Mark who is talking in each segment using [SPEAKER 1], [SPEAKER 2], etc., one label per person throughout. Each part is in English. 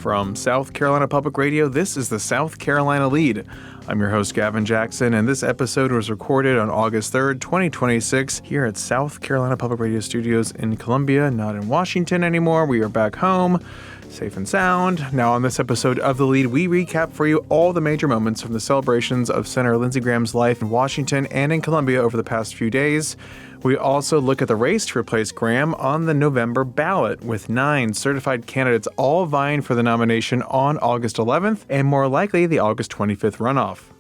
[SPEAKER 1] From South Carolina Public Radio, this is the South Carolina Lede. I'm your host, Gavin Jackson, and this episode was recorded on August 3rd, 2026, here at South Carolina Public Radio Studios in Columbia, not in Washington anymore. We are back home, safe and sound. Now, on this episode of The Lede, we recap for you all the major moments from the celebrations of Senator Lindsey Graham's life in Washington and in Columbia over the past few days. We also look at the race to replace Graham on the November ballot, with 9 certified candidates all vying for the nomination on August 11th and more likely the August 25th runoff.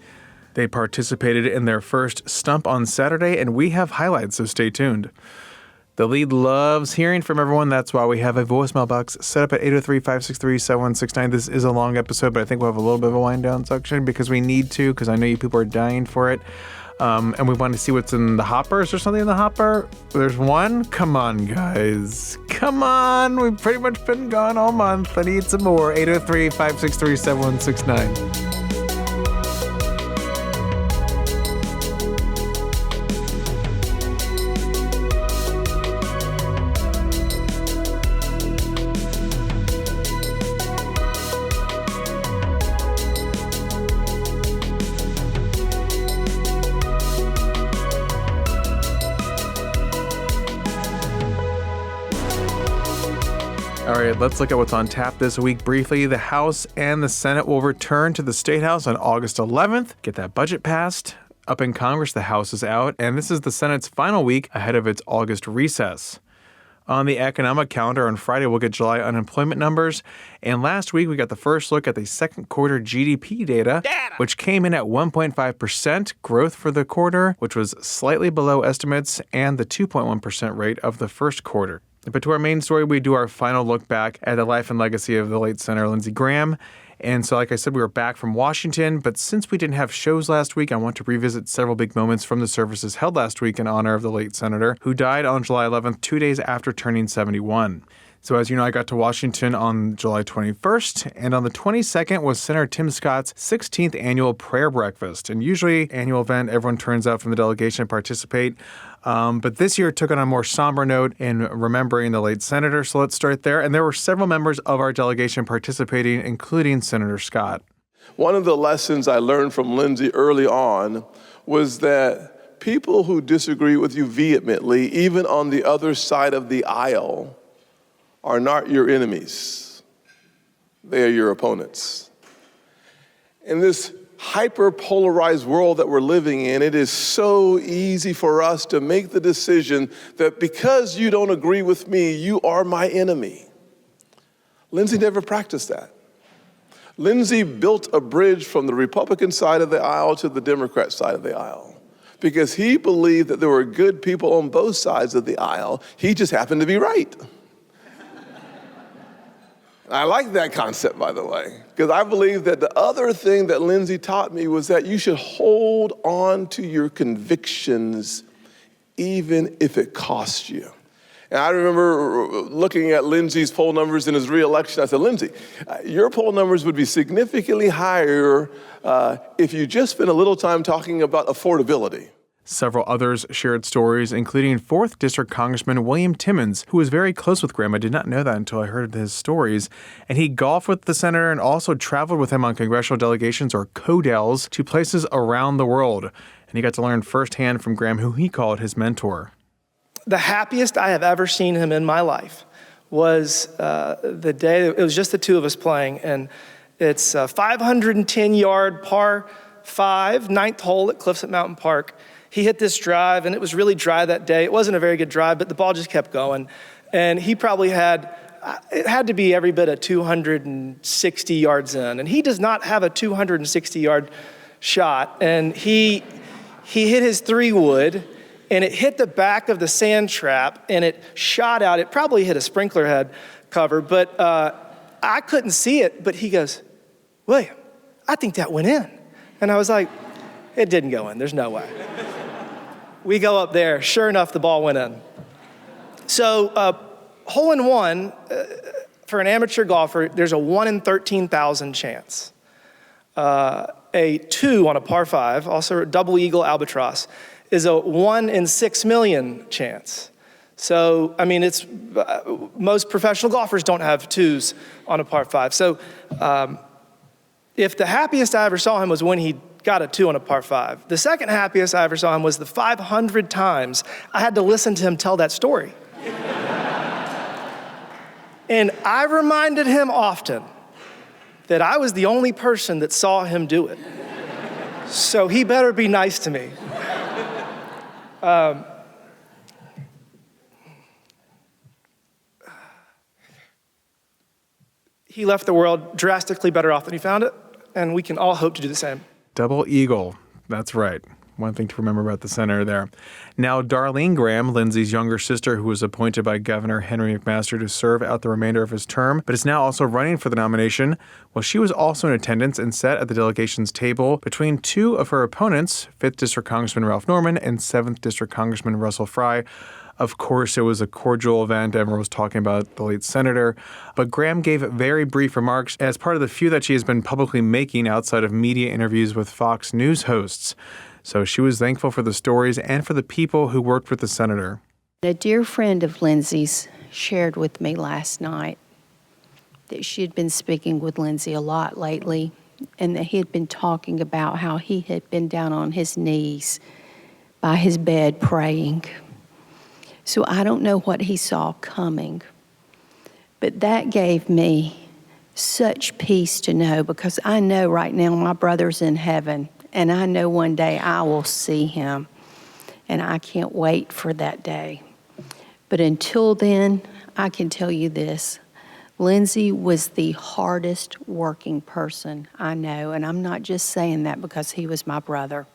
[SPEAKER 1] They participated in their first stump on Saturday, and we have highlights, so stay tuned. The Lede loves hearing from everyone. That's why we have a voicemail box set up at 803-563-7169. This is a long episode, but I think we'll have a little bit of a wind-down section because we need to, because I know you people are dying for it. And we want to see what's in the hopper. Is there something in the hopper? There's one? Come on, guys. Come on. We've pretty much been gone all month. I need some more. 803-563-7169. All right, let's look at what's on tap this week briefly. The House and the Senate will return to the State House on August 11th. Get that budget passed. Up in Congress, the House is out, and this is the Senate's final week ahead of its August recess. On the economic calendar on Friday, we'll get July unemployment numbers. And last week, we got the first look at the second quarter GDP data, which came in at 1.5% growth for the quarter, which was slightly below estimates and the 2.1% rate of the first quarter. But to our main story, we do our final look back at the life and legacy of the late Senator Lindsey Graham. And so, like I said, we were back from Washington, but since we didn't have shows last week, I want to revisit several big moments from the services held last week in honor of the late senator, who died on July 11th, 2 days after turning 71. So as you know, I got to Washington on July 21st, and on the 22nd was Senator Tim Scott's 16th annual prayer breakfast. And usually, annual event, everyone turns out from the delegation to participate. But this year took on a more somber note in remembering the late senator. So let's start there. And there were several members of our delegation participating, including Senator Scott.
[SPEAKER 2] One of the lessons I learned from Lindsey early on was that people who disagree with you vehemently, even on the other side of the aisle, are not your enemies. They are your opponents. In this hyper-polarized world that we're living in, it is so easy for us to make the decision that because you don't agree with me, you are my enemy. Lindsey never practiced that. Lindsey built a bridge from the Republican side of the aisle to the Democrat side of the aisle because he believed that there were good people on both sides of the aisle. He just happened to be right. I like that concept, by the way, because I believe that the other thing that Lindsey taught me was that you should hold on to your convictions even if it costs you. And I remember looking at Lindsey's poll numbers in his reelection. I said, Lindsey, your poll numbers would be significantly higher if you just spent a little time talking about affordability.
[SPEAKER 1] Several others shared stories, including 4th District Congressman William Timmons, who was very close with Graham. I did not know that until I heard his stories. And he golfed with the senator and also traveled with him on congressional delegations, or CODELs, to places around the world. And he got to learn firsthand from Graham, who he called his mentor.
[SPEAKER 3] The happiest I have ever seen him in my life was the day, it was just the two of us playing, and it's a 510-yard par 5, 9th hole at Cliffs at Mountain Park. He hit this drive, and it was really dry that day. It wasn't a very good drive, but the ball just kept going. And he probably it had to be every bit of 260 yards in. And he does not have a 260-yard shot. And he hit his 3-wood, and it hit the back of the sand trap, and it shot out. It probably hit a sprinkler head cover, but I couldn't see it. But he goes, William, I think that went in. And I was like, it didn't go in. There's no way. We go up there. Sure enough, the ball went in. So hole in one, for an amateur golfer, there's a 1 in 13,000 chance. A 2 on a par 5, also a double eagle albatross, is a 1 in 6 million chance. So, I mean, it's most professional golfers don't have twos on a par 5. So, if the happiest I ever saw him was when he got a 2 on a par 5, the second happiest I ever saw him was the 500 times I had to listen to him tell that story. And I reminded him often that I was the only person that saw him do it. So he better be nice to me. He left the world drastically better off than he found it, and we can all hope to do the same.
[SPEAKER 1] Double eagle. That's right. One thing to remember about the senator there. Now, Darlene Graham, Lindsey's younger sister, who was appointed by Governor Henry McMaster to serve out the remainder of his term, but is now also running for the nomination. Well, she was also in attendance and sat at the delegation's table between two of her opponents, 5th District Congressman Ralph Norman and 7th District Congressman Russell Fry. Of course, it was a cordial event. Everyone was talking about the late senator. But Graham gave very brief remarks as part of the few that she has been publicly making outside of media interviews with Fox News hosts. So she was thankful for the stories and for the people who worked with the senator.
[SPEAKER 4] A dear friend of Lindsey's shared with me last night that she had been speaking with Lindsey a lot lately, and that he had been talking about how he had been down on his knees by his bed praying. So I don't know what he saw coming, but that gave me such peace to know, because I know right now my brother's in heaven, and I know one day I will see him, and I can't wait for that day. But until then, I can tell you this: Lindsey was the hardest working person I know, and I'm not just saying that because he was my brother.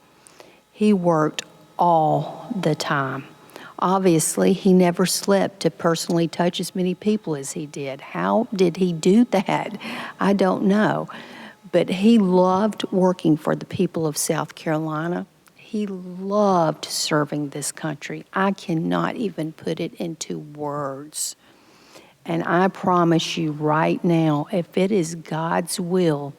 [SPEAKER 4] He worked all the time. Obviously, he never slept to personally touch as many people as he did. How did he do that? I don't know. But he loved working for the people of South Carolina. He loved serving this country. I cannot even put it into words. And I promise you right now, if it is God's will,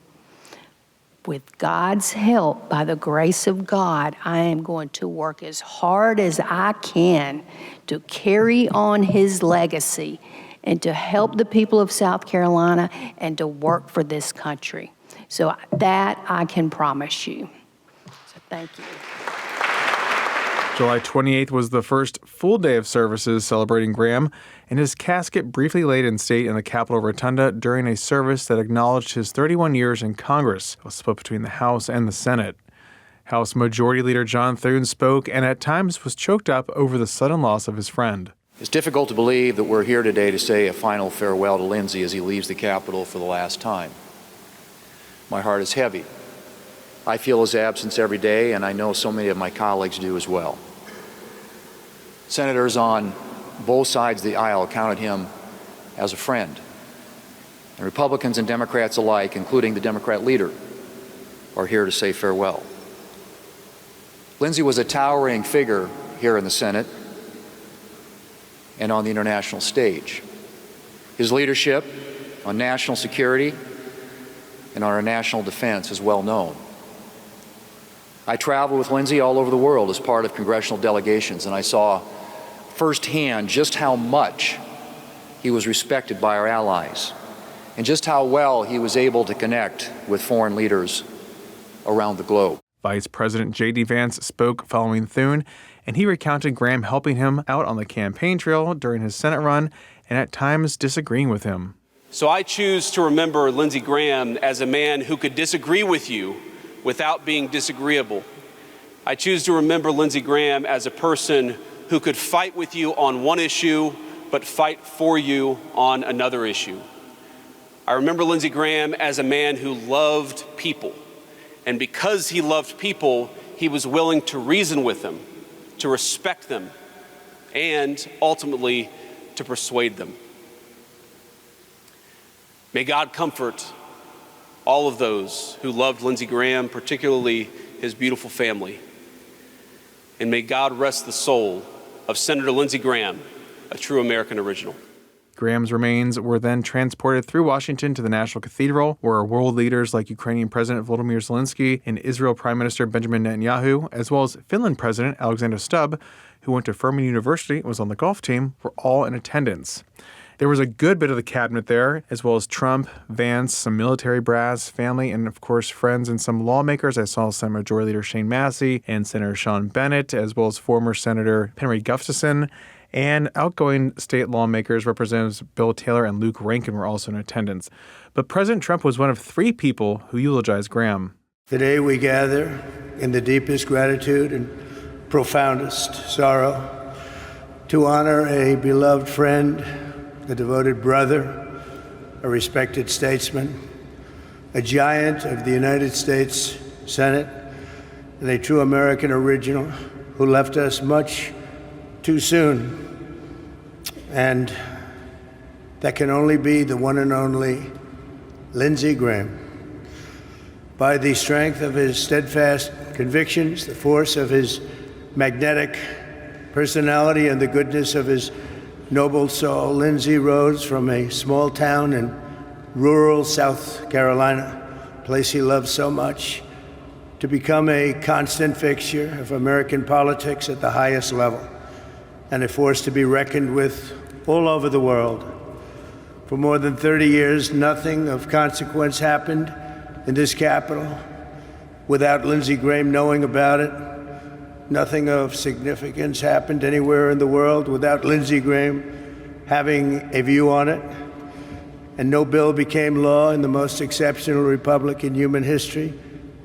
[SPEAKER 4] with God's help, by the grace of God, I am going to work as hard as I can to carry on his legacy and to help the people of South Carolina and to work for this country. So that I can promise you. So thank you.
[SPEAKER 1] July 28th was the first full day of services celebrating Graham, and his casket briefly laid in state in the Capitol Rotunda during a service that acknowledged his 31 years in Congress. It was split between the House and the Senate. House Majority Leader John Thune spoke and at times was choked up over the sudden loss of his friend.
[SPEAKER 5] It's difficult to believe that we're here today to say a final farewell to Lindsey as he leaves the Capitol for the last time. My heart is heavy. I feel his absence every day, and I know so many of my colleagues do as well. Senators on both sides of the aisle counted him as a friend. And Republicans and Democrats alike, including the Democrat leader, are here to say farewell. Lindsey was a towering figure here in the Senate and on the international stage. His leadership on national security and on our national defense is well known. I traveled with Lindsey all over the world as part of congressional delegations, and I saw firsthand just how much he was respected by our allies and just how well he was able to connect with foreign leaders around the globe.
[SPEAKER 1] Vice President J.D. Vance spoke following Thune, and he recounted Graham helping him out on the campaign trail during his Senate run and at times disagreeing with him.
[SPEAKER 6] So I choose to remember Lindsey Graham as a man who could disagree with you without being disagreeable. I choose to remember Lindsey Graham as a person who could fight with you on one issue, but fight for you on another issue. I remember Lindsey Graham as a man who loved people. And because he loved people, he was willing to reason with them, to respect them, and ultimately to persuade them. May God comfort all of those who loved Lindsey Graham, particularly his beautiful family. And may God rest the soul of Senator Lindsey Graham, a true American original.
[SPEAKER 1] Graham's remains were then transported through Washington to the National Cathedral, where world leaders like Ukrainian President Volodymyr Zelensky and Israel Prime Minister Benjamin Netanyahu, as well as Finland President Alexander Stubb, who went to Furman University and was on the golf team, were all in attendance. There was a good bit of the cabinet there, as well as Trump, Vance, some military brass, family, and of course friends and some lawmakers. I saw Senate Majority Leader Shane Massey and Senator Sean Bennett, as well as former Senator Henry Gustafson. And outgoing state lawmakers, Representatives Bill Taylor and Luke Rankin, were also in attendance. But President Trump was one of 3 people who eulogized Graham.
[SPEAKER 7] Today we gather in the deepest gratitude and profoundest sorrow to honor a beloved friend, a devoted brother, a respected statesman, a giant of the United States Senate, and a true American original who left us much too soon. And that can only be the one and only Lindsey Graham. By the strength of his steadfast convictions, the force of his magnetic personality, and the goodness of his noble soul, Lindsey rose from a small town in rural South Carolina, a place he loved so much, to become a constant fixture of American politics at the highest level, and a force to be reckoned with all over the world. For more than 30 years, nothing of consequence happened in this Capitol without Lindsey Graham knowing about it. Nothing of significance happened anywhere in the world without Lindsey Graham having a view on it. And no bill became law in the most exceptional republic in human history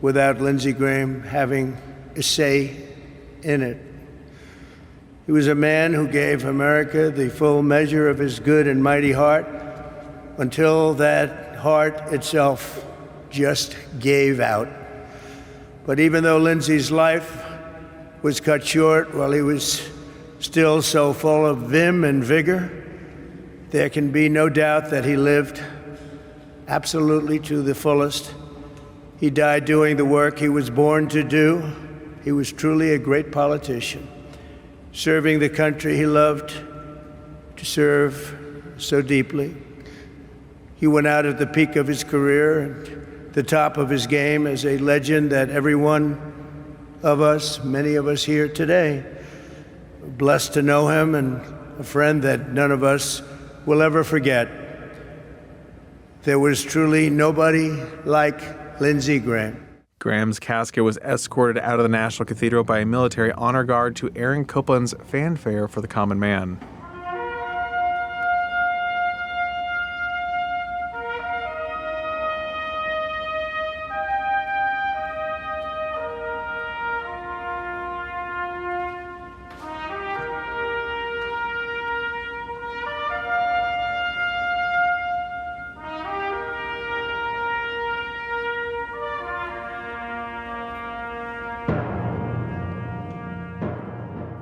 [SPEAKER 7] without Lindsey Graham having a say in it. He was a man who gave America the full measure of his good and mighty heart until that heart itself just gave out. But even though Lindsey's life was cut short while he was still so full of vim and vigor, there can be no doubt that he lived absolutely to the fullest. He died doing the work he was born to do. He was truly a great politician, serving the country he loved to serve so deeply. He went out at the peak of his career and the top of his game as a legend that every one of us, many of us here today, are blessed to know him, and a friend that none of us will ever forget. There was truly nobody like Lindsey Graham.
[SPEAKER 1] Graham's casket was escorted out of the National Cathedral by a military honor guard to Aaron Copland's fanfare for the common man.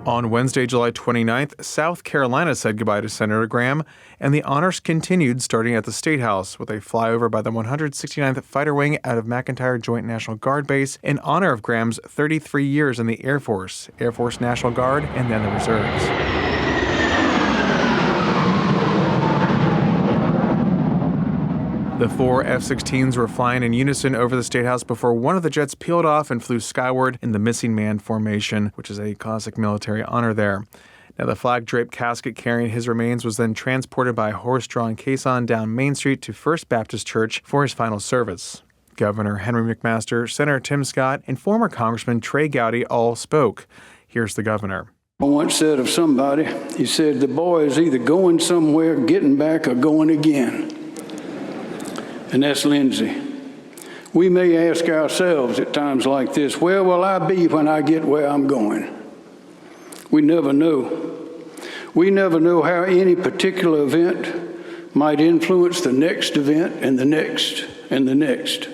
[SPEAKER 1] On Wednesday, July 29th, South Carolina said goodbye to Senator Graham, and the honors continued starting at the State House with a flyover by the 169th Fighter Wing out of McEntire Joint National Guard Base in honor of Graham's 33 years in the Air Force National Guard, and then the reserves. The 4 F-16s were flying in unison over the State House before one of the jets peeled off and flew skyward in the missing man formation, which is a classic military honor there. Now, the flag-draped casket carrying his remains was then transported by a horse-drawn caisson down Main Street to First Baptist Church for his final service. Governor Henry McMaster, Senator Tim Scott, and former Congressman Trey Gowdy all spoke. Here's the governor.
[SPEAKER 8] I once said of somebody, he said, the boy is either going somewhere, getting back, or going again. And that's Lindsey. We may ask ourselves at times like this, where will I be when I get where I'm going? We never know. We never know how any particular event might influence the next event and the next and the next.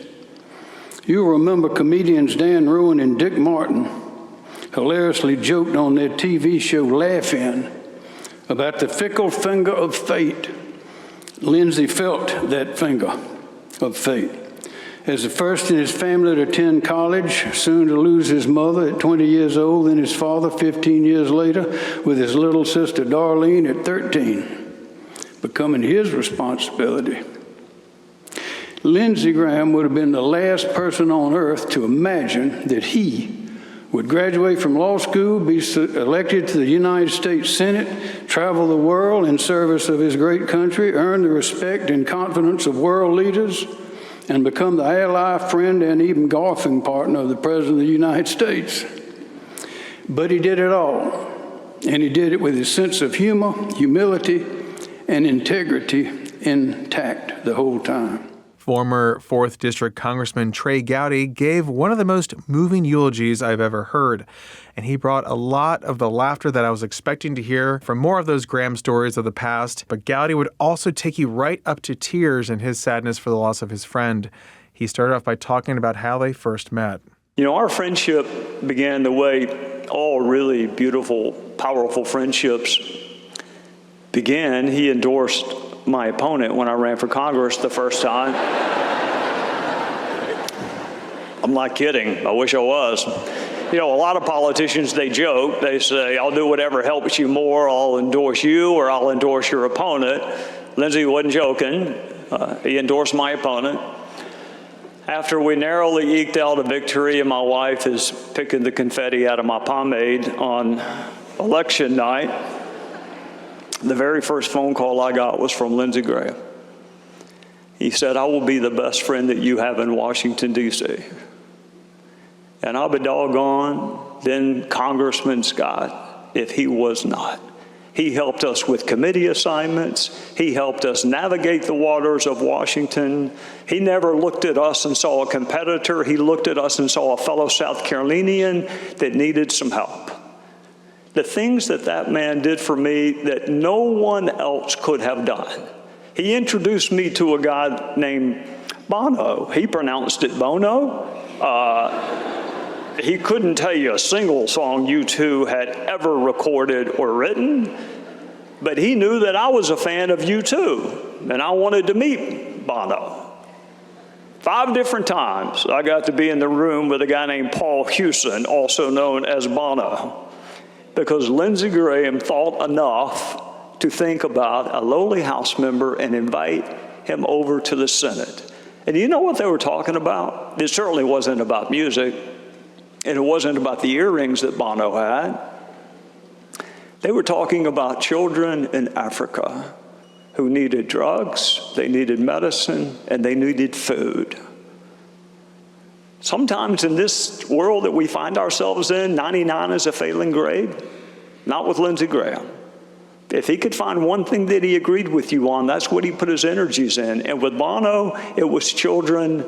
[SPEAKER 8] You'll remember comedians Dan Rowan and Dick Martin hilariously joked on their TV show Laugh-In about the fickle finger of fate. Lindsey felt that finger of fate. As the first in his family to attend college, soon to lose his mother at 20 years old, then his father 15 years later, with his little sister Darlene at 13. becoming his responsibility. Lindsey Graham would have been the last person on earth to imagine that he would graduate from law school, be elected to the United States Senate, travel the world in service of his great country, earn the respect and confidence of world leaders, and become the ally, friend, and even golfing partner of the President of the United States. But he did it all, and he did it with his sense of humor, humility, and integrity intact the whole time.
[SPEAKER 1] Former 4th District Congressman Trey Gowdy gave one of the most moving eulogies I've ever heard, and he brought a lot of the laughter that I was expecting to hear from more of those Graham stories of the past, but Gowdy would also take you right up to tears in his sadness for the loss of his friend. He started off by talking about how they first met.
[SPEAKER 9] You know, our friendship began the way all really beautiful, powerful friendships began. He endorsed my opponent when I ran for Congress the first time. I'm not kidding. I wish I was. You know, a lot of politicians, they joke. They say, I'll do whatever helps you more. I'll endorse you or I'll endorse your opponent. Lindsey wasn't joking. He endorsed my opponent. After we narrowly eked out a victory and my wife is picking the confetti out of my pomade on election night, the very first phone call I got was from Lindsey Graham. He said, I will be the best friend that you have in Washington, D.C. And I'll be doggone, then Congressman Scott, if he was not. He helped us with committee assignments. He helped us navigate the waters of Washington. He never looked at us and saw a competitor. He looked at us and saw a fellow South Carolinian that needed some help. The things that that man did for me that no one else could have done. He introduced me to a guy named Bono. He pronounced it Bono. He couldn't tell you a single song U2 had ever recorded or written, but he knew that I was a fan of U2, and I wanted to meet Bono. 5 different times I got to be in the room with a guy named Paul Hewson, also known as Bono, because Lindsey Graham thought enough to think about a lowly House member and invite him over to the Senate. And you know what they were talking about? It certainly wasn't about music, and it wasn't about the earrings that Bono had. They were talking about children in Africa who needed drugs, they needed medicine, and they needed food. Sometimes in this world that we find ourselves in, 99 is a failing grade. Not with Lindsey Graham. If he could find one thing that he agreed with you on, that's what he put his energies in. And with Bono, it was children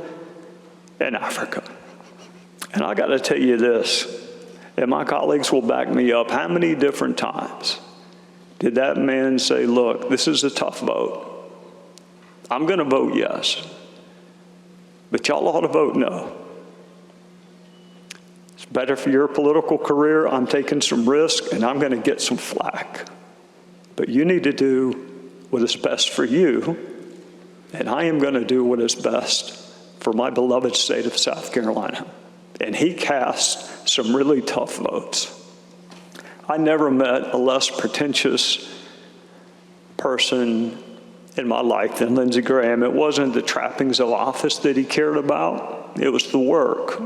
[SPEAKER 9] in Africa. And I got to tell you this, and my colleagues will back me up, how many different times did that man say, look, this is a tough vote. I'm going to vote yes, but y'all ought to vote no. It's better for your political career. I'm taking some risk, and I'm going to get some flack. But you need to do what is best for you, and I am going to do what is best for my beloved state of South Carolina. And he cast some really tough votes. I never met a less pretentious person in my life than Lindsey Graham. It wasn't the trappings of office that he cared about. It was the work.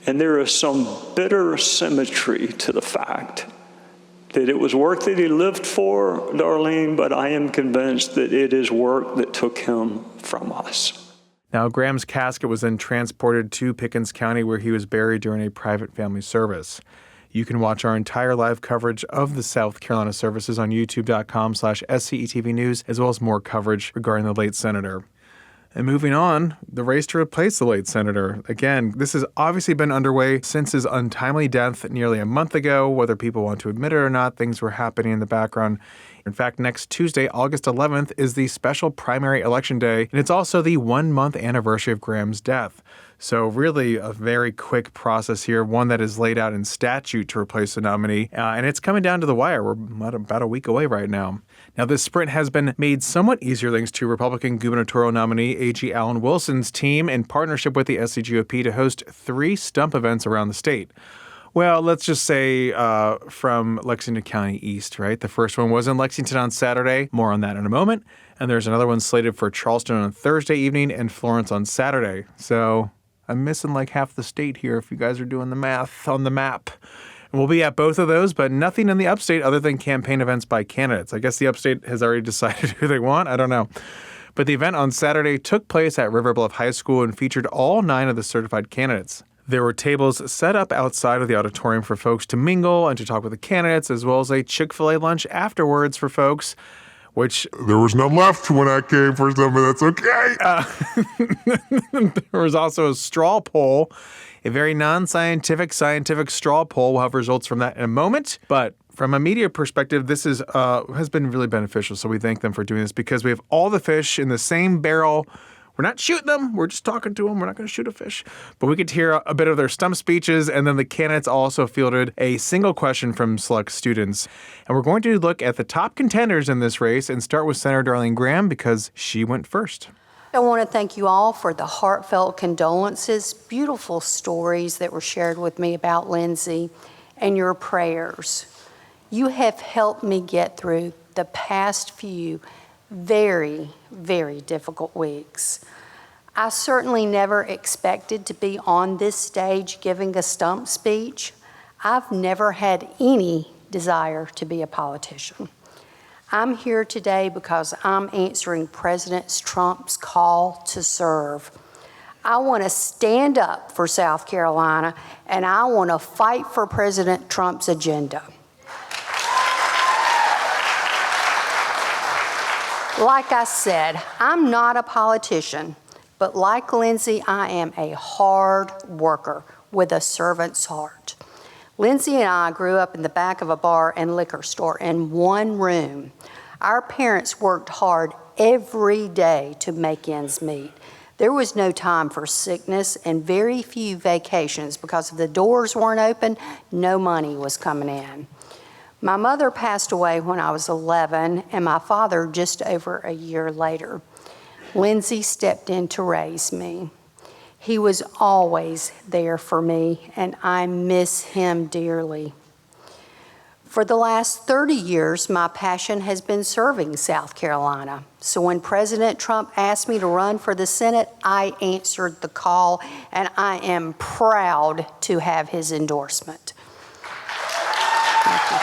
[SPEAKER 9] And there is some bitter symmetry to the fact that it was work that he lived for, Darlene, but I am convinced that it is work that took him from us.
[SPEAKER 1] Now, Graham's casket was then transported to Pickens County, where he was buried during a private family service. You can watch our entire live coverage of the South Carolina services on youtube.com/SCETV News, as well as more coverage regarding the late senator. And moving on, the race to replace the late senator. Again, this has obviously been underway since his untimely death nearly a month ago. Whether people want to admit it or not, things were happening in the background. In fact, next Tuesday, August 11th, is the special primary election day, and it's also the 1-month anniversary of Graham's death. So really a very quick process here, one that is laid out in statute to replace the nominee, and it's coming down to the wire. We're about a week away right now. Now, this sprint has been made somewhat easier thanks to Republican gubernatorial nominee A.G. Allen Wilson's team in partnership with the SCGOP to host 3 stump events around the state. Well, let's just say from Lexington County East, right? The first one was in Lexington on Saturday. More on that in a moment. And there's another one slated for Charleston on Thursday evening and Florence on Saturday. So I'm missing like half the state here if you guys are doing the math on the map. And we'll be at both of those, but nothing in the upstate other than campaign events by candidates. I guess the upstate has already decided who they want. I don't know. But the event on Saturday took place at River Bluff High School and featured all 9 of the certified candidates. There were tables set up outside of the auditorium for folks to mingle and to talk with the candidates, as well as a Chick-fil-A lunch afterwards for folks, which
[SPEAKER 10] there was none left when I came for some, but that's okay.
[SPEAKER 1] There was also a straw poll, a very non-scientific, scientific straw poll. We'll have results from that in a moment. But from a media perspective, this is has been really beneficial. So we thank them for doing this because we have all the fish in the same barrel. We're not shooting them. We're just talking to them. We're not going to shoot a fish. But we could hear a bit of their stump speeches, and then the candidates also fielded a single question from select students. And we're going to look at the top contenders in this race and start with Senator Lindsey Graham because she went first.
[SPEAKER 4] I want to thank you all for the heartfelt condolences, beautiful stories that were shared with me about Lindsey, and your prayers. You have helped me get through the past few very, very difficult weeks. I certainly never expected to be on this stage giving a stump speech. I've never had any desire to be a politician. I'm here today because I'm answering President Trump's call to serve. I want to stand up for South Carolina, and I want to fight for President Trump's agenda. Like I said, I'm not a politician, but like Lindsey, I am a hard worker with a servant's heart. Lindsey and I grew up in the back of a bar and liquor store in one room. Our parents worked hard every day to make ends meet. There was no time for sickness and very few vacations because if the doors weren't open, no money was coming in. My mother passed away when I was 11, and my father just over a year later. Lindsey stepped in to raise me. He was always there for me, and I miss him dearly. For the last 30 years, my passion has been serving South Carolina. So when President Trump asked me to run for the Senate, I answered the call, and I am proud to have his endorsement. Thank you.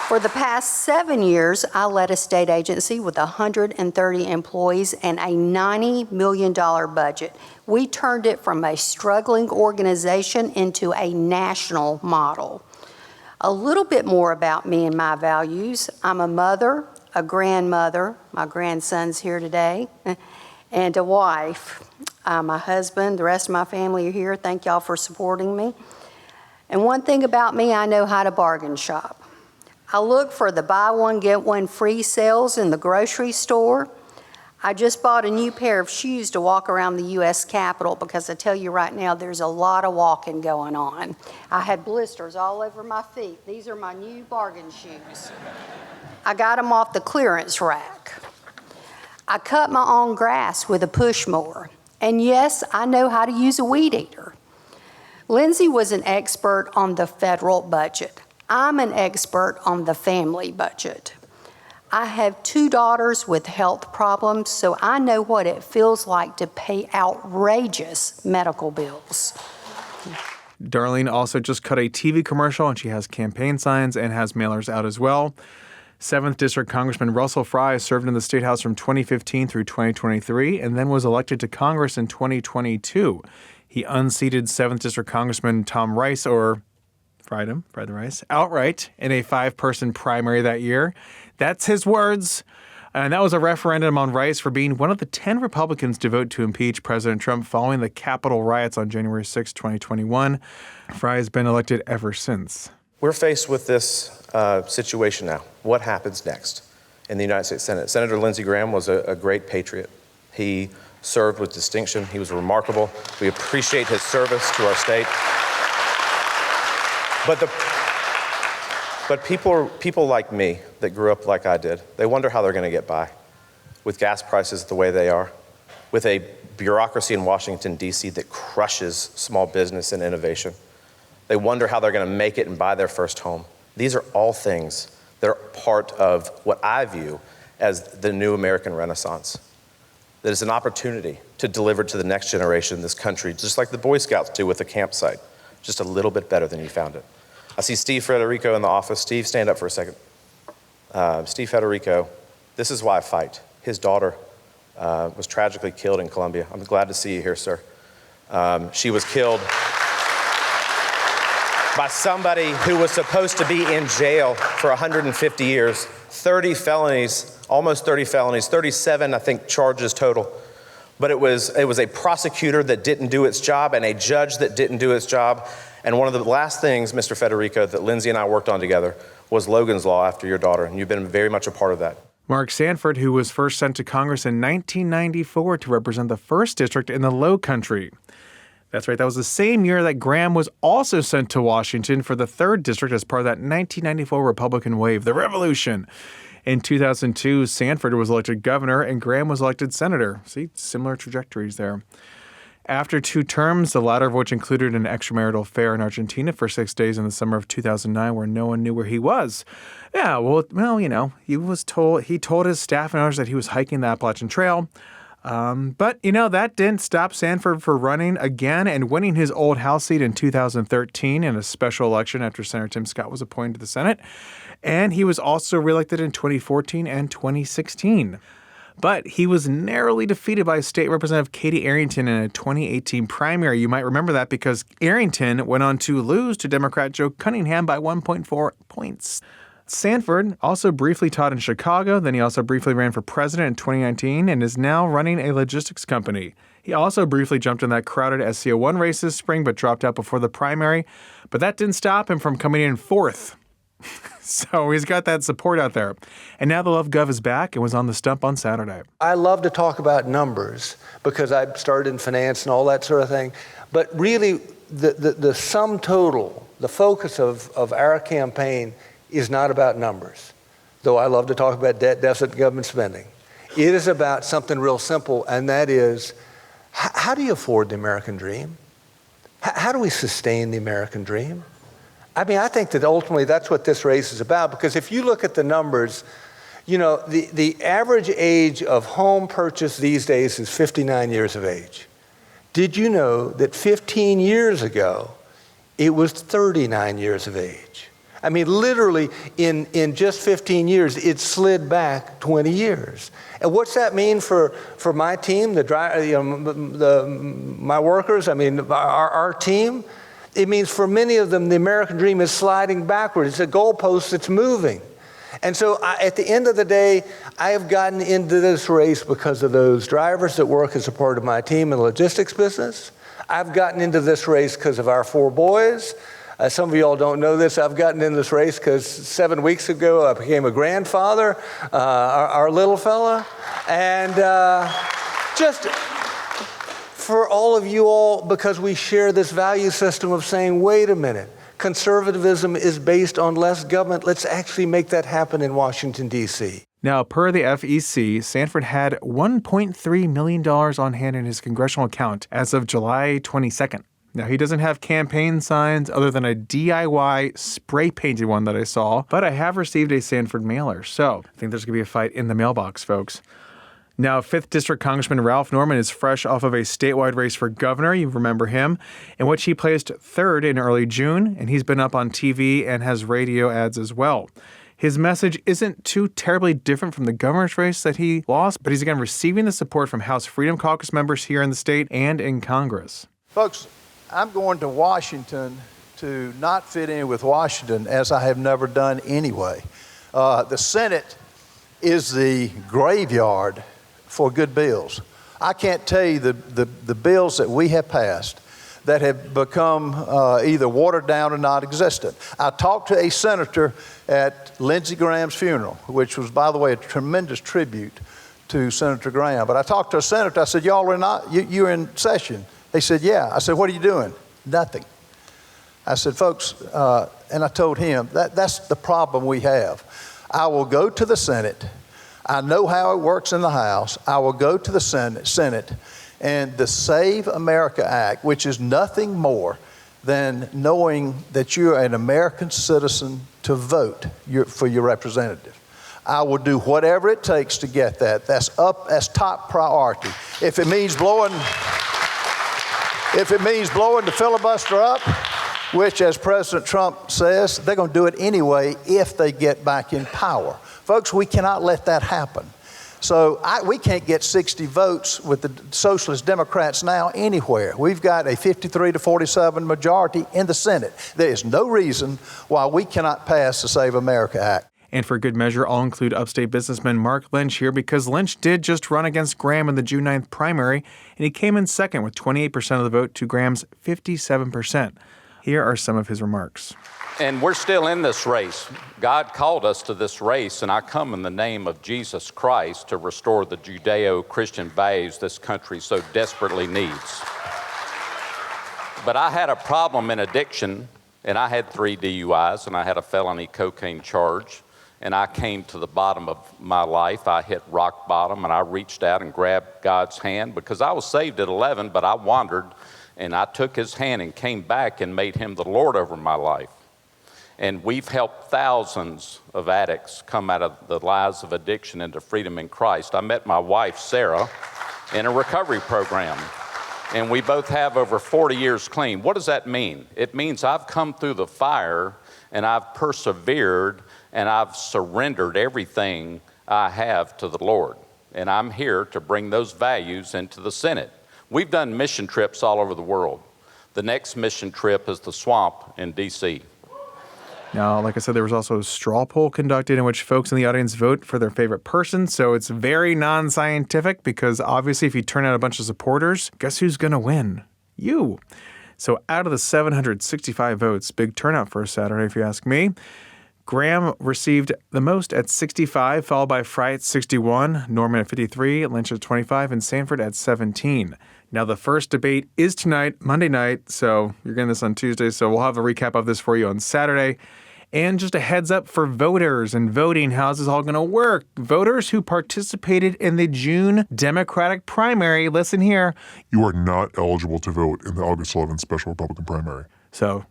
[SPEAKER 4] For the past 7 years, I led a state agency with 130 employees and a $90 million budget. We turned it from a struggling organization into a national model. A little bit more about me and my values. I'm a mother, a grandmother, my grandson's here today, and a wife. My husband, the rest of my family are here. Thank y'all for supporting me. And one thing about me, I know how to bargain shop. I look for the buy one, get one free sales in the grocery store. I just bought a new pair of shoes to walk around the U.S. Capitol because I tell you right now, there's a lot of walking going on. I had blisters all over my feet. These are my new bargain shoes. I got them off the clearance rack. I cut my own grass with a push mower. And yes, I know how to use a weed eater. Lindsey was an expert on the federal budget. I'm an expert on the family budget. I have 2 daughters with health problems, so I know what it feels like to pay outrageous medical bills.
[SPEAKER 1] Darlene also just cut a TV commercial, and she has campaign signs and has mailers out as well. 7th District Congressman Russell Fry served in the State House from 2015 through 2023 and then was elected to Congress in 2022. He unseated 7th District Congressman Tom Rice, or fried the rice, outright in a 5-person primary that year. That's his words. And that was a referendum on Rice for being one of the 10 Republicans to vote to impeach President Trump following the Capitol riots on January 6, 2021. Fry has been elected ever since.
[SPEAKER 11] We're faced with this situation now. What happens next in the United States Senate? Senator Lindsey Graham was a great patriot. He served with distinction. He was remarkable. We appreciate his service to our state. But people like me that grew up like I did, they wonder how they're going to get by with gas prices the way they are, with a bureaucracy in Washington, D.C. that crushes small business and innovation. They wonder how they're going to make it and buy their first home. These are all things that are part of what I view as the new American Renaissance. That is an opportunity to deliver to the next generation this country, just like the Boy Scouts do with a campsite, just a little bit better than you found it. I see Steve Federico in the office. Steve, stand up for a second. Steve Federico, this is why I fight. His daughter was tragically killed in Colombia. I'm glad to see you here, sir. She was killed by somebody who was supposed to be in jail for 150 years, 30 felonies, almost 30 felonies, 37, I think, charges total. But it was a prosecutor that didn't do its job and a judge that didn't do its job. And one of the last things, Mr. Federico, that Lindsey and I worked on together was Logan's Law after your daughter, and you've been very much a part of that.
[SPEAKER 1] Mark Sanford, who was first sent to Congress in 1994 to represent the 1st District in the Low Country. That's right, that was the same year that Graham was also sent to Washington for the 3rd District as part of that 1994 Republican wave, the Revolution. In 2002, Sanford was elected governor and Graham was elected senator. See, similar trajectories there. After 2 terms, the latter of which included an extramarital affair in Argentina for 6 days in the summer of 2009 where no one knew where he was. Yeah, well, you know, he told his staff and others that he was hiking the Appalachian Trail. But, you know, that didn't stop Sanford from running again and winning his old House seat in 2013 in a special election after Senator Tim Scott was appointed to the Senate. And he was also reelected in 2014 and 2016. But he was narrowly defeated by State Representative Katie Arrington in a 2018 primary. You might remember that because Arrington went on to lose to Democrat Joe Cunningham by 1.4 points. Sanford also briefly taught in Chicago, then he also briefly ran for president in 2019 and is now running a logistics company. He also briefly jumped in that crowded SCO1 race this spring but dropped out before the primary, but that didn't stop him from coming in 4th. So he's got that support out there. And now the Love Gov is back and was on the stump on Saturday.
[SPEAKER 12] I love to talk about numbers because I started in finance and all that sort of thing. But really, the sum total, the focus of our campaign is not about numbers, though I love to talk about debt, deficit, and government spending. It is about something real simple, and that is, how do you afford the American dream? How do we sustain the American dream? I mean, I think that ultimately that's what this race is about, because if you look at the numbers, you know, the average age of home purchase these days is 59 years of age. Did you know that 15 years ago, it was 39 years of age? I mean, literally, in just 15 years, it slid back 20 years. And what's that mean for my team, my workers, I mean, our team? It means for many of them, the American dream is sliding backwards. It's a goalpost that's moving. And so at the end of the day, I have gotten into this race because of those drivers that work as a part of my team in the logistics business. I've gotten into this race because of our 4 boys. Some of you all don't know this. I've gotten in this race because 7 weeks ago I became a grandfather, our little fella. And just for all of you all, because we share this value system of saying, wait a minute, conservatism is based on less government. Let's actually make that happen in Washington, D.C.
[SPEAKER 1] Now, per the FEC, Sanford had $1.3 million on hand in his congressional account as of July 22nd. Now, he doesn't have campaign signs other than a DIY spray-painted one that I saw, but I have received a Sanford mailer, so I think there's going to be a fight in the mailbox, folks. Now, 5th District Congressman Ralph Norman is fresh off of a statewide race for governor, you remember him, in which he placed 3rd in early June, and he's been up on TV and has radio ads as well. His message isn't too terribly different from the governor's race that he lost, but he's again receiving the support from House Freedom Caucus members here in the state and in Congress.
[SPEAKER 13] Folks, I'm going to Washington to not fit in with Washington, as I have never done anyway. The Senate is the graveyard for good bills. I can't tell you the bills that we have passed that have become either watered down or not existent. I talked to a senator at Lindsey Graham's funeral, which was, by the way, a tremendous tribute to Senator Graham. But I talked to a senator, I said, y'all are not, you're in session. They said, yeah. I said, what are you doing? Nothing. I said, folks, and I told him, that's the problem we have. I will go to the Senate, I know how it works in the House. I will go to the Senate, and the Save America Act, which is nothing more than knowing that you're an American citizen to vote for your representative. I will do whatever it takes to get that. That's top priority. If it means blowing the filibuster up, which, as President Trump says, they're going to do it anyway if they get back in power. Folks, we cannot let that happen. So we can't get 60 votes with the Socialist Democrats now anywhere. We've got a 53-47 majority in the Senate. There is no reason why we cannot pass the Save America Act.
[SPEAKER 1] And for good measure, I'll include upstate businessman Mark Lynch here because Lynch did just run against Graham in the June 9th primary, and he came in second with 28% of the vote to Graham's 57%. Here are some of his remarks.
[SPEAKER 14] And we're still in this race. God called us to this race, and I come in the name of Jesus Christ to restore the Judeo-Christian values this country so desperately needs. But I had a problem in addiction, and I had 3 DUIs, and I had a felony cocaine charge, and I came to the bottom of my life. I hit rock bottom, and I reached out and grabbed God's hand because I was saved at 11, but I wandered, and I took his hand and came back and made him the Lord over my life. And we've helped thousands of addicts come out of the lives of addiction into freedom in Christ. I met my wife, Sarah, in a recovery program, and we both have over 40 years clean. What does that mean? It means I've come through the fire, and I've persevered, and I've surrendered everything I have to the Lord. And I'm here to bring those values into the Senate. We've done mission trips all over the world. The next mission trip is the swamp in D.C.
[SPEAKER 1] Now, like I said, there was also a straw poll conducted in which folks in the audience vote for their favorite person. So it's very non-scientific because obviously if you turn out a bunch of supporters, guess who's going to win? You. So out of the 765 votes, big turnout for a Saturday if you ask me, Graham received the most at 65, followed by Fry at 61, Norman at 53, Lynch at 25, and Sanford at 17. Now, the first debate is tonight, Monday night, so you're getting this on Tuesday, so we'll have a recap of this for you on Saturday. And just a heads up for voters and voting, how's this all going to work? Voters who participated in the June Democratic primary, listen here.
[SPEAKER 10] You are not eligible to vote in the August 11th special Republican primary.
[SPEAKER 1] So,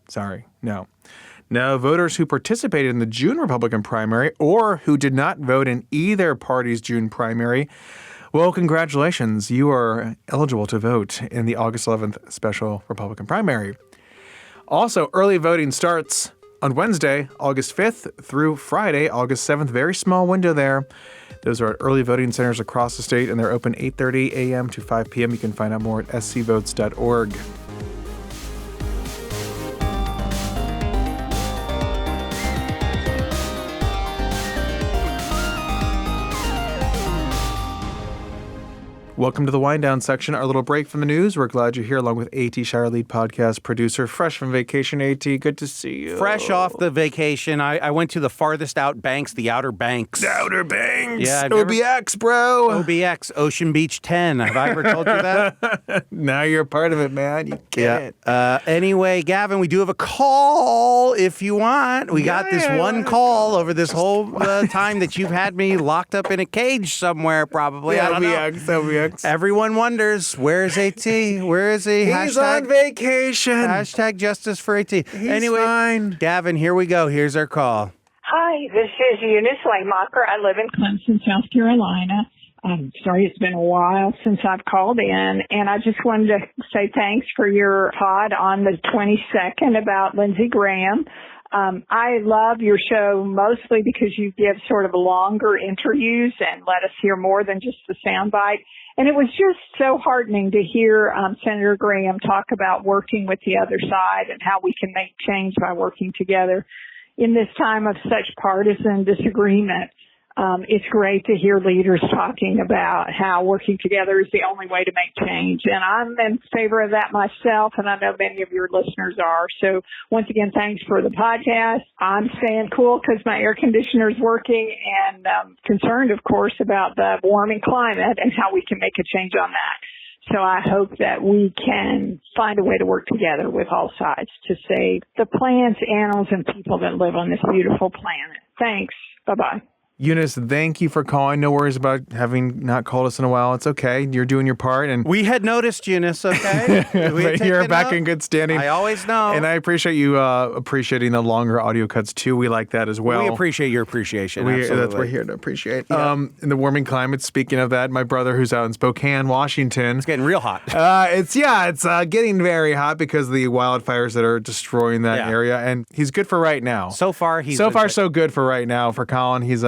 [SPEAKER 1] sorry, no. Now, voters who participated in the June Republican primary or who did not vote in either party's June primary, well, congratulations. You are eligible to vote in the August 11th special Republican primary. Also, early voting starts on Wednesday, August 5th through Friday, August 7th. Very small window there. Those are at early voting centers across the state, and they're open 8:30 a.m. to 5 p.m. You can find out more at scvotes.org. Welcome to the Wind Down section, our little break from the news. We're glad you're here along with A.T. Shire, lead podcast producer, fresh from vacation. A.T., good to see you.
[SPEAKER 15] Fresh off the vacation. I went to the farthest out banks, the Outer Banks.
[SPEAKER 1] The Outer Banks.
[SPEAKER 15] Yeah,
[SPEAKER 1] OBX, bro.
[SPEAKER 15] OBX, Ocean Beach 10. Have I ever told you that?
[SPEAKER 1] Now you're a part of it, man. You get it.
[SPEAKER 15] Anyway, Gavin, we do have a call if you want. We got this one call over this whole time that you've had me locked up in a cage somewhere, probably.
[SPEAKER 1] Yeah,
[SPEAKER 15] I don't know.
[SPEAKER 1] OBX.
[SPEAKER 15] Everyone wonders, where's AT? Where is he?
[SPEAKER 1] He's on vacation.
[SPEAKER 15] Hashtag justice for AT.
[SPEAKER 1] He's fine.
[SPEAKER 15] Gavin, here we go. Here's our call.
[SPEAKER 16] Hi, this is Eunice Laymacher. I live in Clemson, South Carolina. I'm sorry it's been a while since I've called in, and I just wanted to say thanks for your pod on the 22nd about Lindsey Graham. I love your show mostly because you give sort of longer interviews and let us hear more than just the soundbite. And it was just so heartening to hear Senator Graham talk about working with the other side and how we can make change by working together in this time of such partisan disagreement. It's great to hear leaders talking about how working together is the only way to make change. And I'm in favor of that myself, and I know many of your listeners are. So once again, thanks for the podcast. I'm staying cool because my air conditioner is working, and concerned, of course, about the warming climate and how we can make a change on that. So I hope that we can find a way to work together with all sides to save the plants, animals, and people that live on this beautiful planet. Thanks. Bye-bye.
[SPEAKER 1] Eunice, thank you for calling. No worries about having not called us in a while. It's okay. You're doing your part. And
[SPEAKER 15] we had noticed, Eunice, okay?
[SPEAKER 1] But you're back in good standing.
[SPEAKER 15] I always know.
[SPEAKER 1] And I appreciate you appreciating the longer audio cuts, too. We like that as well.
[SPEAKER 15] We appreciate your appreciation. Absolutely.
[SPEAKER 1] That's what we're here to appreciate.
[SPEAKER 15] Yeah.
[SPEAKER 1] In the warming climate, speaking of that, my brother who's out in Spokane, Washington.
[SPEAKER 15] It's getting real hot.
[SPEAKER 1] It's getting very hot because of the wildfires that are destroying that area. And he's good for right now.
[SPEAKER 15] So far,
[SPEAKER 1] so good for right now for Colin. He's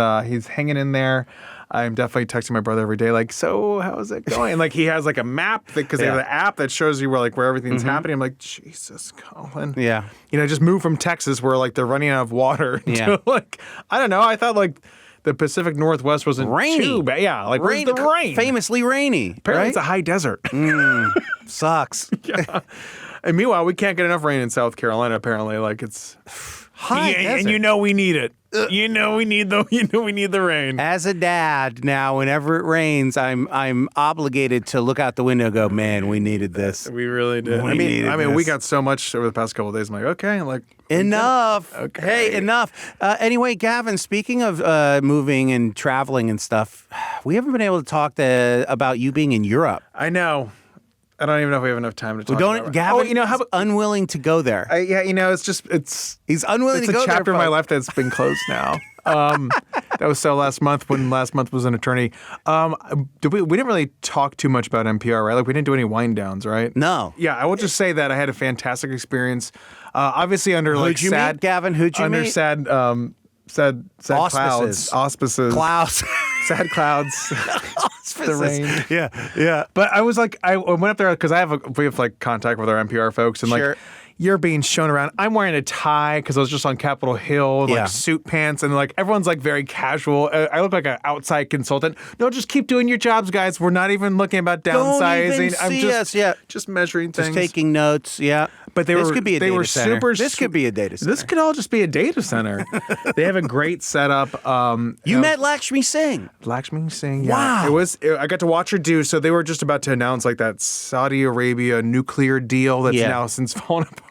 [SPEAKER 1] hanging in there. I'm definitely texting my brother every day, like, so how's it going? Like, he has like a map because they have an app that shows you where everything's happening. I'm like, Jesus, Colin.
[SPEAKER 15] Yeah.
[SPEAKER 1] Just moved from Texas where like they're running out of water.
[SPEAKER 15] Yeah.
[SPEAKER 1] To, I don't know. I thought like the Pacific Northwest wasn't
[SPEAKER 15] rainy.
[SPEAKER 1] Too bad. Yeah, like where's the rain?
[SPEAKER 15] Famously rainy.
[SPEAKER 1] Apparently
[SPEAKER 15] right?
[SPEAKER 1] it's a high desert.
[SPEAKER 15] Sucks.
[SPEAKER 1] Yeah. And meanwhile, we can't get enough rain in South Carolina. Apparently, like it's
[SPEAKER 15] high desert.
[SPEAKER 1] And we need it. We need the rain.
[SPEAKER 15] As a dad, now whenever it rains, I'm obligated to look out the window and go, man, we needed this.
[SPEAKER 1] We really did. We got so much over the past couple of days. I'm like, okay,
[SPEAKER 15] enough.
[SPEAKER 1] Okay.
[SPEAKER 15] Hey, enough. Anyway, Gavin, speaking of moving and traveling and stuff, we haven't been able to talk about you being in Europe.
[SPEAKER 1] I know. I don't even know if we have enough time to talk about it.
[SPEAKER 15] Gavin, how unwilling to go there.
[SPEAKER 1] He's unwilling to go there. It's a chapter in my life that's been closed now. That was so last month when last month was an attorney. We didn't really talk too much about NPR, right? Like we didn't do any wind downs, right?
[SPEAKER 15] No.
[SPEAKER 1] Yeah, I will just say that I had a fantastic experience. Obviously under
[SPEAKER 15] Who'd you meet, Gavin? Who'd you meet?
[SPEAKER 1] Sad
[SPEAKER 15] auspices.
[SPEAKER 1] Clouds. Sad clouds. The rain.
[SPEAKER 15] Yeah.
[SPEAKER 1] But I was like, I went up there because we have like contact with our NPR folks and
[SPEAKER 15] Sure.
[SPEAKER 1] like, you're being shown around. I'm wearing a tie because I was just on Capitol Hill, like suit pants, and like everyone's like very casual. I look like an outside consultant. No, just keep doing your jobs, guys. We're not even looking about downsizing. Just measuring things,
[SPEAKER 15] just taking notes. Yeah,
[SPEAKER 1] but
[SPEAKER 15] this could be a data center. This could be a data center.
[SPEAKER 1] This could all just be a data center. They have a great setup.
[SPEAKER 15] You met Lakshmi Singh.
[SPEAKER 1] Lakshmi Singh. Yeah.
[SPEAKER 15] Wow.
[SPEAKER 1] I got to watch her do. So they were just about to announce like that Saudi Arabia nuclear deal that's now since fallen apart.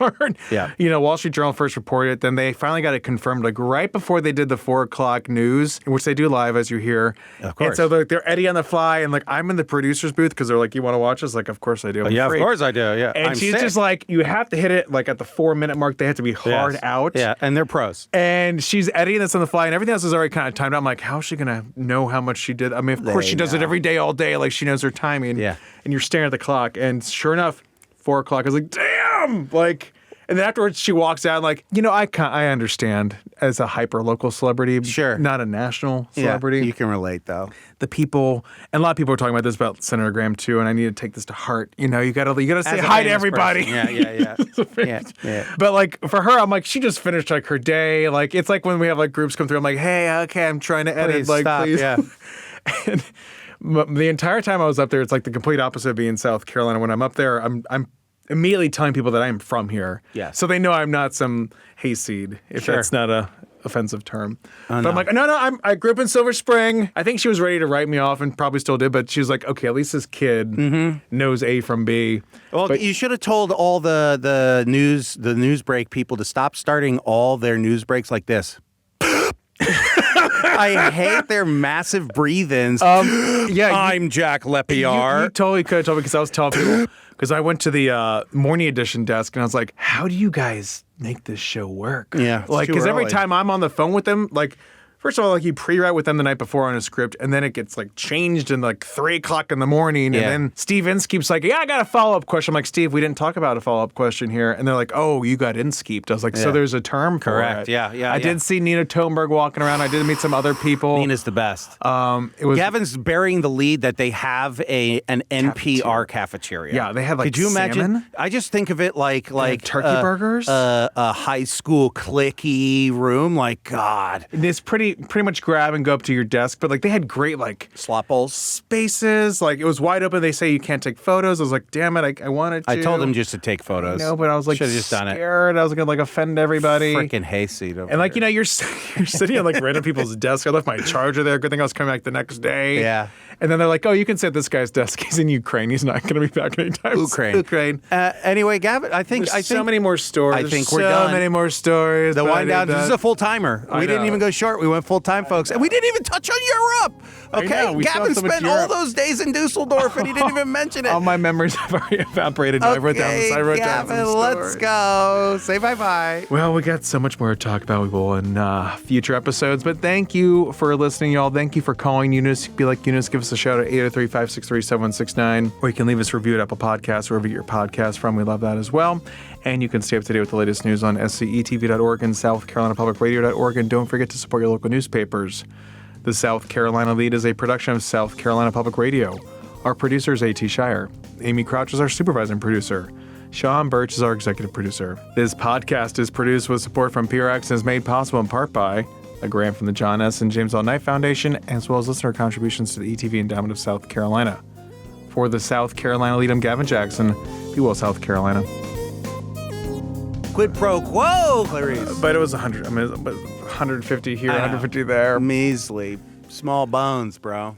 [SPEAKER 15] Yeah.
[SPEAKER 1] Wall Street Journal first reported it. Then they finally got it confirmed, like right before they did the 4:00 news, which they do live, as you hear.
[SPEAKER 15] Of course.
[SPEAKER 1] And so they're Eddie on the fly, and like I'm in the producer's booth because they're like, "You want to watch us?" Like, of course I do.
[SPEAKER 15] Yeah, of course I do. Yeah.
[SPEAKER 1] And she's just like, you have to hit it like at the 4-minute mark. They have to be hard out.
[SPEAKER 15] Yeah, and they're pros.
[SPEAKER 1] And she's editing this on the fly, and everything else is already kind of timed out. I'm like, how is she gonna know how much she did? I mean, of course she does it every day, all day. Like she knows her timing.
[SPEAKER 15] Yeah.
[SPEAKER 1] And you're staring at the clock, and sure enough, 4:00. I was like, damn, like. And then afterwards, she walks out and like, I understand as a hyper-local celebrity,
[SPEAKER 15] sure,
[SPEAKER 1] not a national celebrity.
[SPEAKER 15] Yeah, you can relate, though.
[SPEAKER 1] The people, and a lot of people are talking about this about Senator Graham, too, and I need to take this to heart. You gotta say hi to everybody.
[SPEAKER 15] Yeah.
[SPEAKER 1] But like, for her, I'm like, she just finished like her day. Like, it's like when we have like groups come through, I'm like, hey, okay, I'm trying to edit.
[SPEAKER 15] Please,
[SPEAKER 1] like,
[SPEAKER 15] stop.
[SPEAKER 1] please.
[SPEAKER 15] Yeah.
[SPEAKER 1] And the entire time I was up there, it's like the complete opposite of being in South Carolina. When I'm up there, I'm immediately telling people that I am from here.
[SPEAKER 15] Yeah.
[SPEAKER 1] So they know I'm not some hayseed, if that's not a offensive term. But
[SPEAKER 15] no.
[SPEAKER 1] I'm like, no, I grew up in Silver Spring. I think she was ready to write me off and probably still did, but she was like, okay, at least this kid knows A from B.
[SPEAKER 15] Well,
[SPEAKER 1] but
[SPEAKER 15] you should have told all the news break people to stop starting all their news breaks like this. I hate their massive breathe-ins. I'm Jack Lepiar.
[SPEAKER 1] You totally could have told me because I was telling people, because I went to the morning edition desk and I was like, how do you guys make this show work?
[SPEAKER 15] Yeah,
[SPEAKER 1] like, because every time I'm on the phone with them, like, first of all, like you pre-write with them the night before on a script, and then it gets like changed in like 3:00 in the morning, and then Steve Inskeep's like, "Yeah, I got a follow-up question." I'm like, "Steve, we didn't talk about a follow-up question here," and they're like, "Oh, you got Inskeeped." I was like, "So there's a term for
[SPEAKER 15] Correct.
[SPEAKER 1] it."
[SPEAKER 15] Yeah.
[SPEAKER 1] I did see Nina Thunberg walking around. I did meet some other people.
[SPEAKER 15] Nina's the best.
[SPEAKER 1] It was
[SPEAKER 15] Gavin's burying the lead that they have an NPR cafeteria.
[SPEAKER 1] Yeah, they had like
[SPEAKER 15] Could you imagine?
[SPEAKER 1] salmon?
[SPEAKER 15] I just think of it like
[SPEAKER 1] turkey burgers,
[SPEAKER 15] a high school cliquey room. Like God,
[SPEAKER 1] it's pretty much grab and go up to your desk, but like they had great like
[SPEAKER 15] slop bowls
[SPEAKER 1] spaces. Like it was wide open. They say you can't take photos. I was like, damn it, I wanted to.
[SPEAKER 15] I told them just to take photos.
[SPEAKER 1] No, but I was like,
[SPEAKER 15] should have just done it.
[SPEAKER 1] Scared. I was gonna like offend everybody.
[SPEAKER 15] Freaking hayseed over
[SPEAKER 1] and like
[SPEAKER 15] here.
[SPEAKER 1] you're sitting at like random people's desks. I left my charger there. Good thing I was coming back the next day.
[SPEAKER 15] Yeah.
[SPEAKER 1] And then they're like, oh, you can sit at this guy's desk. He's in Ukraine. He's not going to be back anytime
[SPEAKER 15] Ukraine. Anyway, Gavin, I think
[SPEAKER 1] so many more stories.
[SPEAKER 15] I think we're
[SPEAKER 1] so
[SPEAKER 15] done.
[SPEAKER 1] many more stories.
[SPEAKER 15] The
[SPEAKER 1] but
[SPEAKER 15] wind down. This is a full timer. We didn't even go short. We went full time, folks, and we didn't even touch on Europe. Okay, Gavin spent all those days in Dusseldorf, and he didn't even mention it.
[SPEAKER 1] All my memories have already evaporated.
[SPEAKER 15] Okay,
[SPEAKER 1] I wrote down
[SPEAKER 15] Gavin,
[SPEAKER 1] some
[SPEAKER 15] let's go. Say bye-bye.
[SPEAKER 1] Well, we got so much more to talk about. We will in future episodes. But thank you for listening, y'all. Thank you for calling Eunice. Be like Eunice. Give us a shout at 803-563-7169. Or you can leave us a review at Apple Podcasts, wherever you get your podcast from. We love that as well. And you can stay up to date with the latest news on SCETV.org and SouthCarolinaPublicRadio.org. And don't forget to support your local newspapers. The South Carolina Lede is a production of South Carolina Public Radio. Our producer is A.T. Shire. Amy Crouch is our supervising producer. Sean Birch is our executive producer. This podcast is produced with support from PRX and is made possible in part by a grant from the John S. and James L. Knight Foundation, as well as listener contributions to the ETV Endowment of South Carolina. For the South Carolina Lede, I'm Gavin Jackson. Be well, South Carolina.
[SPEAKER 15] Quid pro quo, Clarice.
[SPEAKER 1] But it was 100. I mean, 150 here, 150 there.
[SPEAKER 15] Measly. Small bones, bro.